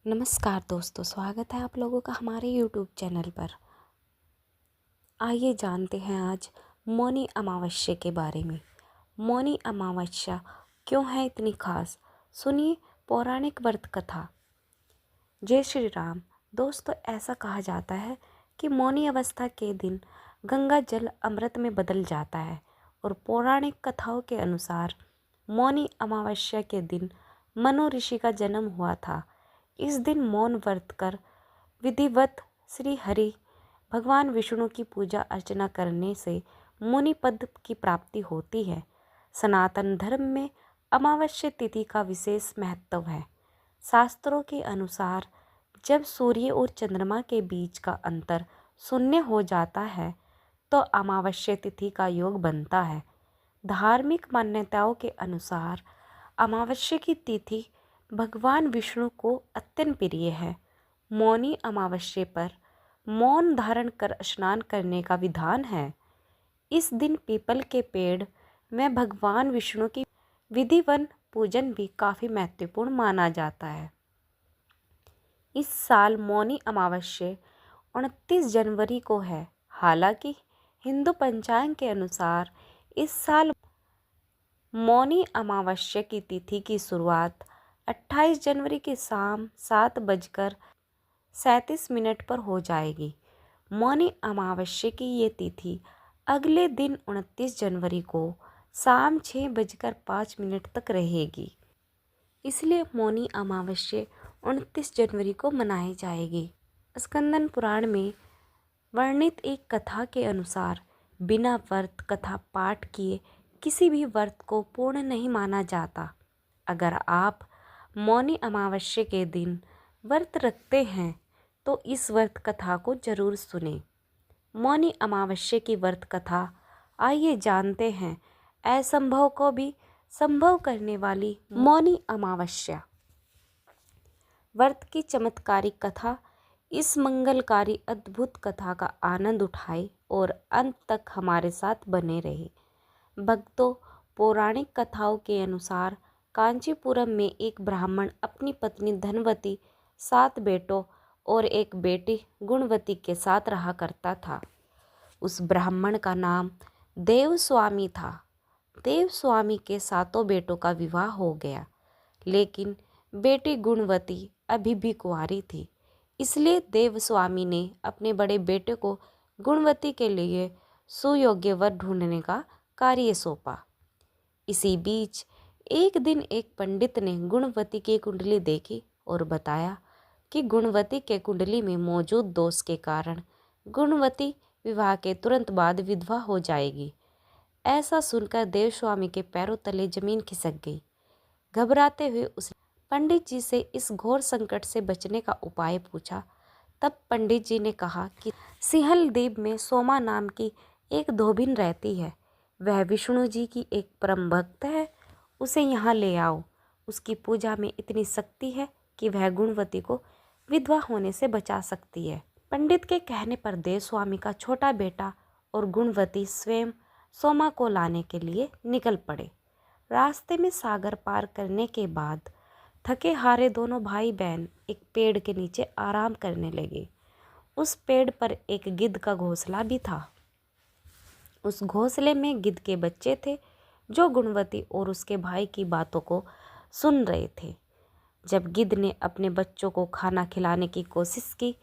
नमस्कार दोस्तों, स्वागत है आप लोगों का हमारे YouTube चैनल पर। आइए जानते हैं आज मौनी अमावस्या के बारे में। मौनी अमावस्या क्यों है इतनी खास, सुनिए पौराणिक व्रत कथा। जय श्री राम। दोस्तों, ऐसा कहा जाता है कि मौनी अवस्था के दिन गंगा जल अमृत में बदल जाता है और पौराणिक कथाओं के अनुसार मौनी अमावस्या के दिन मनु ऋषि का जन्म हुआ था। इस दिन मौन व्रत कर विधिवत श्री हरि भगवान विष्णु की पूजा अर्चना करने से मुनि पद की प्राप्ति होती है। सनातन धर्म में अमावस्या तिथि का विशेष महत्व है। शास्त्रों के अनुसार जब सूर्य और चंद्रमा के बीच का अंतर शून्य हो जाता है तो अमावस्या तिथि का योग बनता है। धार्मिक मान्यताओं के अनुसार अमावस्या की तिथि भगवान विष्णु को अत्यंत प्रिय है। मौनी अमावस्या पर मौन धारण कर स्नान करने का विधान है। इस दिन पीपल के पेड़ में भगवान विष्णु की विधिवत पूजन भी काफ़ी महत्वपूर्ण माना जाता है। इस साल मौनी अमावस्या 29 जनवरी को है। हालांकि हिंदू पंचांग के अनुसार इस साल मौनी अमावस्या की तिथि की शुरुआत 28 जनवरी की शाम 7:37 पर हो जाएगी। मौनी अमावस्या की ये तिथि अगले दिन 29 जनवरी को शाम 6:05 तक रहेगी। इसलिए मौनी अमावस्या 29 जनवरी को मनाई जाएगी। स्कंदन पुराण में वर्णित एक कथा के अनुसार बिना व्रत कथा पाठ किए किसी भी व्रत को पूर्ण नहीं माना जाता। अगर आप मौनी अमावस्या के दिन व्रत रखते हैं तो इस व्रत कथा को जरूर सुनें। मौनी अमावस्या की व्रत कथा आइए जानते हैं असंभव को भी संभव करने वाली मौनी अमावस्या। व्रत की चमत्कारिक कथा। इस मंगलकारी अद्भुत कथा का आनंद उठाए और अंत तक हमारे साथ बने रहे। भक्तों, पौराणिक कथाओं के अनुसार कांचीपुरम में एक ब्राह्मण अपनी पत्नी धनवती, 7 बेटों और एक बेटी गुणवती के साथ रहा करता था। उस ब्राह्मण का नाम देवस्वामी था। देवस्वामी के 7 बेटों का विवाह हो गया, लेकिन बेटी गुणवती अभी भी कुंवारी थी। इसलिए देवस्वामी ने अपने बड़े बेटे को गुणवती के लिए सुयोग्य वर ढूंढने का कार्य सौंपा। इसी बीच एक दिन एक पंडित ने गुणवती की कुंडली देखी और बताया कि गुणवती के कुंडली में मौजूद दोष के कारण गुणवती विवाह के तुरंत बाद विधवा हो जाएगी। ऐसा सुनकर देवस्वामी के पैरों तले जमीन खिसक गई। घबराते हुए उसने पंडित जी से इस घोर संकट से बचने का उपाय पूछा। तब पंडित जी ने कहा कि सिंहल द्वीप में सोमा नाम की एक धोबिन रहती है। वह विष्णु जी की एक परम भक्त है। उसे यहाँ ले आओ। उसकी पूजा में इतनी शक्ति है कि वह गुणवती को विधवा होने से बचा सकती है। पंडित के कहने पर देवस्वामी का छोटा बेटा और गुणवती स्वयं सोमा को लाने के लिए निकल पड़े। रास्ते में सागर पार करने के बाद थके हारे दोनों भाई बहन एक पेड़ के नीचे आराम करने लगे। उस पेड़ पर एक गिद्ध का घोंसला भी था। उस घोंसले में गिद्ध के बच्चे थे जो गुणवती और उसके भाई की बातों को सुन रहे थे। जब गिद्ध ने अपने बच्चों को खाना खिलाने की कोशिश की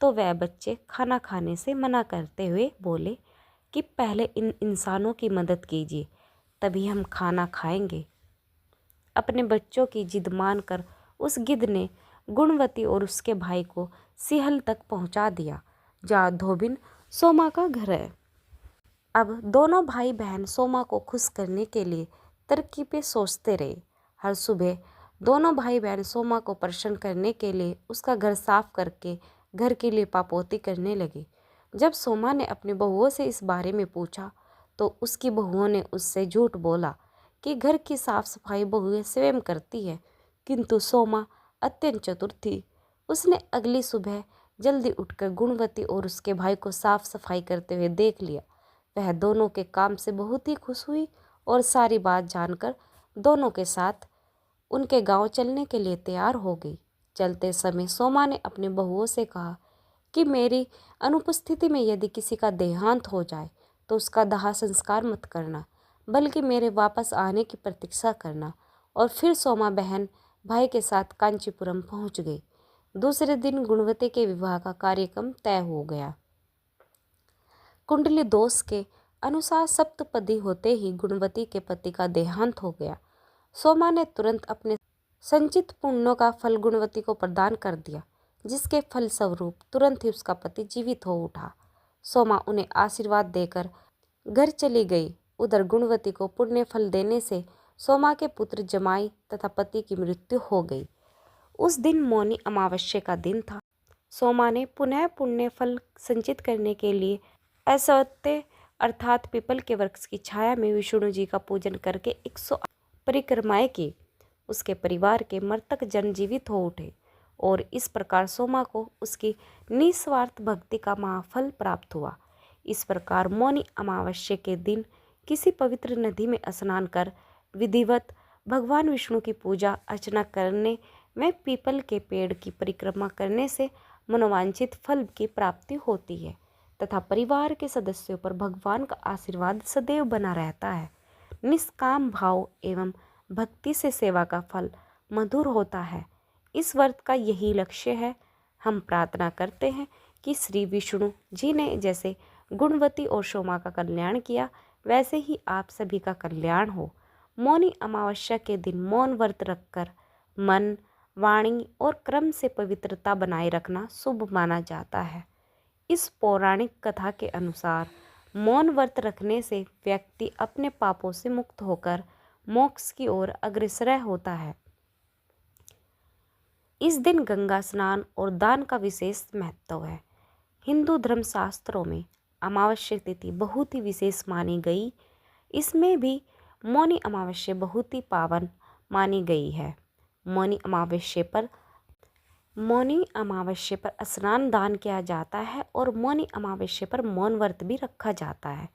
तो वह बच्चे खाना खाने से मना करते हुए बोले कि पहले इन इंसानों की मदद कीजिए, तभी हम खाना खाएंगे। अपने बच्चों की जिद मानकर उस गिद्ध ने गुणवती और उसके भाई को सिंहल तक पहुंचा दिया, जहाँ धोबिन सोमा का घर है। अब दोनों भाई बहन सोमा को खुश करने के लिए तरकीबें सोचते रहे। हर सुबह दोनों भाई बहन सोमा को प्रसन्न करने के लिए उसका घर साफ करके घर की लिपापोती करने लगे। जब सोमा ने अपनी बहुओं से इस बारे में पूछा तो उसकी बहुओं ने उससे झूठ बोला कि घर की साफ सफाई बहुएं स्वयं करती है, किंतु सोमा अत्यंत चतुर थी। उसने अगली सुबह जल्दी उठकर गुणवती और उसके भाई को साफ सफाई करते हुए देख लिया। वह दोनों के काम से बहुत ही खुश हुई और सारी बात जानकर दोनों के साथ उनके गांव चलने के लिए तैयार हो गई। चलते समय सोमा ने अपने बहुओं से कहा कि मेरी अनुपस्थिति में यदि किसी का देहांत हो जाए तो उसका दाह संस्कार मत करना, बल्कि मेरे वापस आने की प्रतीक्षा करना। और फिर सोमा बहन भाई के साथ कांचीपुरम पहुंच गई। दूसरे दिन गुणवती के विवाह का कार्यक्रम तय हो गया। कुंडली दोष के अनुसार सप्तपदी होते ही गुणवती के पति का देहांत हो गया। सोमा ने तुरंत अपने संचित पुण्यों का फल गुणवती को प्रदान कर दिया, जिसके फलस्वरूप तुरंत ही उसका पति जीवित हो उठा। सोमा उन्हें आशीर्वाद देकर घर चली गई। उधर गुणवती को पुण्य फल देने से सोमा के पुत्र जमाई तथा पति की मृत्यु हो गई। उस दिन मौनी अमावस्या का दिन था। सोमा ने पुनः पुण्य फल संचित करने के लिए असत्य अर्थात पीपल के वृक्ष की छाया में विष्णु जी का पूजन करके 108 परिक्रमाएं की। उसके परिवार के मृतक जन जीवित हो उठे और इस प्रकार सोमा को उसकी निस्वार्थ भक्ति का महाफल प्राप्त हुआ। इस प्रकार मौनी अमावस्या के दिन किसी पवित्र नदी में स्नान कर विधिवत भगवान विष्णु की पूजा अर्चना करने में पीपल के पेड़ की परिक्रमा करने से मनोवांछित फल की प्राप्ति होती है तथा परिवार के सदस्यों पर भगवान का आशीर्वाद सदैव बना रहता है। निष्काम भाव एवं भक्ति से सेवा का फल मधुर होता है। इस व्रत का यही लक्ष्य है। हम प्रार्थना करते हैं कि श्री विष्णु जी ने जैसे गुणवती और सोमा का कल्याण किया, वैसे ही आप सभी का कल्याण हो। मौनी अमावस्या के दिन मौन व्रत रखकर मन, वाणी और क्रम से पवित्रता बनाए रखना शुभ माना जाता है। इस पौराणिक कथा के अनुसार मौन व्रत रखने से व्यक्ति अपने पापों से मुक्त होकर मोक्ष की ओर अग्रसर होता है। इस दिन गंगा स्नान और दान का विशेष महत्व है। हिंदू धर्मशास्त्रों में अमावस्या तिथि बहुत ही विशेष मानी गई। इसमें भी मौनी अमावस्या बहुत ही पावन मानी गई है। मौनी अमावस्या पर स्नान दान किया जाता है और मौनी अमावस्या पर मौन व्रत भी रखा जाता है।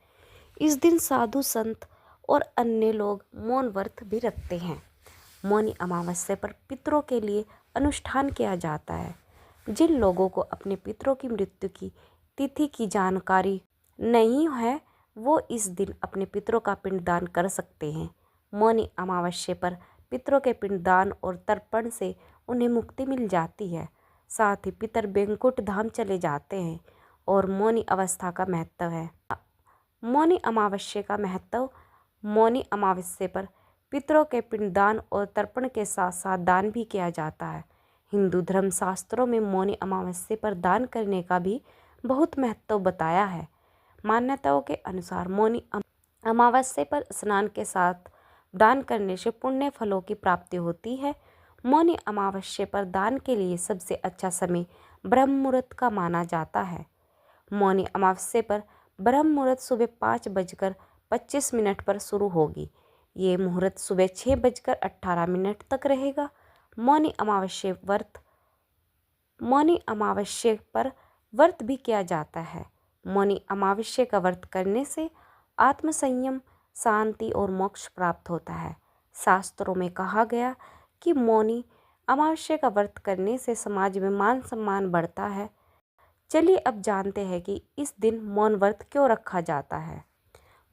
इस दिन साधु संत और अन्य लोग मौन व्रत भी रखते हैं। मौनी अमावस्या पर पितरों के लिए अनुष्ठान किया जाता है। जिन लोगों को अपने पितरों की मृत्यु की तिथि की जानकारी नहीं है, वो इस दिन अपने पितरों का पिंडदान कर सकते हैं। मौनी अमावस्या पर पितरों के पिंडदान और तर्पण से उन्हें मुक्ति मिल जाती है। साथ ही पितर बैकुंठ धाम चले जाते हैं। और मौनी अवस्था का महत्व है। मौनी अमावस्या का महत्व। मौनी अमावस्या पर पितरों के पिंडदान और तर्पण के साथ साथ दान भी किया जाता है। हिंदू धर्मशास्त्रों में मौनी अमावस्या पर दान करने का भी बहुत महत्व बताया है। मान्यताओं के अनुसार मौनी अमावस्या पर स्नान के साथ दान करने से पुण्य फलों की प्राप्ति होती है। मौनी अमावस्या पर दान के लिए सबसे अच्छा समय ब्रह्म मुहूर्त का माना जाता है। मौनी अमावस्या पर ब्रह्म मुहूर्त सुबह 5:25 पर शुरू होगी। ये मुहूर्त सुबह 6:18 तक रहेगा। मौनी अमावस्या पर व्रत भी किया जाता है। मौनी अमावस्या का व्रत करने से आत्मसंयम, शांति और मोक्ष प्राप्त होता है। शास्त्रों में कहा गया कि मौनी अमावस्या का व्रत करने से समाज में मान सम्मान बढ़ता है। चलिए अब जानते हैं कि इस दिन मौन व्रत क्यों रखा जाता है।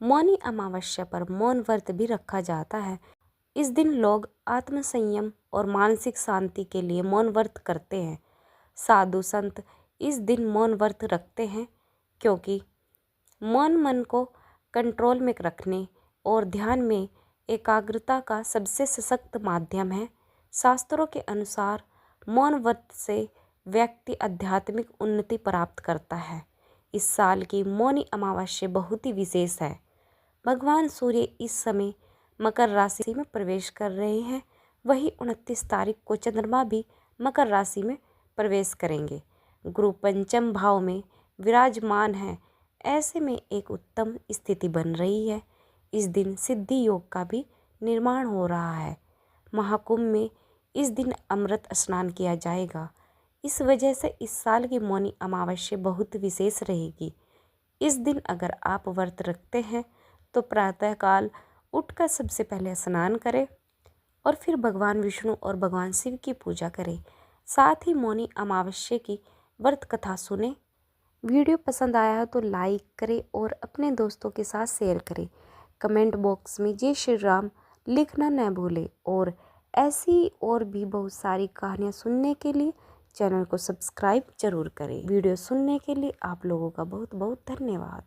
मौनी अमावस्या पर मौन व्रत भी रखा जाता है। इस दिन लोग आत्मसंयम और मानसिक शांति के लिए मौन व्रत करते हैं। साधु संत इस दिन मौन व्रत रखते हैं क्योंकि मौन मन को कंट्रोल में रखने और ध्यान में एकाग्रता का सबसे सशक्त माध्यम है। शास्त्रों के अनुसार मौन व्रत से व्यक्ति आध्यात्मिक उन्नति प्राप्त करता है। इस साल की मौनी अमावस्या बहुत ही विशेष है। भगवान सूर्य इस समय मकर राशि में प्रवेश कर रहे हैं। वही 29 तारीख को चंद्रमा भी मकर राशि में प्रवेश करेंगे। गुरु पंचम भाव में विराजमान है। ऐसे में एक उत्तम स्थिति बन रही है। इस दिन सिद्धि योग का भी निर्माण हो रहा है। महाकुंभ में इस दिन अमृत स्नान किया जाएगा। इस वजह से इस साल की मौनी अमावस्या बहुत विशेष रहेगी। इस दिन अगर आप व्रत रखते हैं तो प्रातःकाल उठकर सबसे पहले स्नान करें और फिर भगवान विष्णु और भगवान शिव की पूजा करें। साथ ही मौनी अमावस्या की व्रत कथा सुने। वीडियो पसंद आया हो तो लाइक करें और अपने दोस्तों के साथ शेयर करें। कमेंट बॉक्स में जय श्री राम लिखना न भूलें और ऐसी और भी बहुत सारी कहानियाँ सुनने के लिए चैनल को सब्सक्राइब जरूर करें। वीडियो सुनने के लिए आप लोगों का बहुत बहुत धन्यवाद।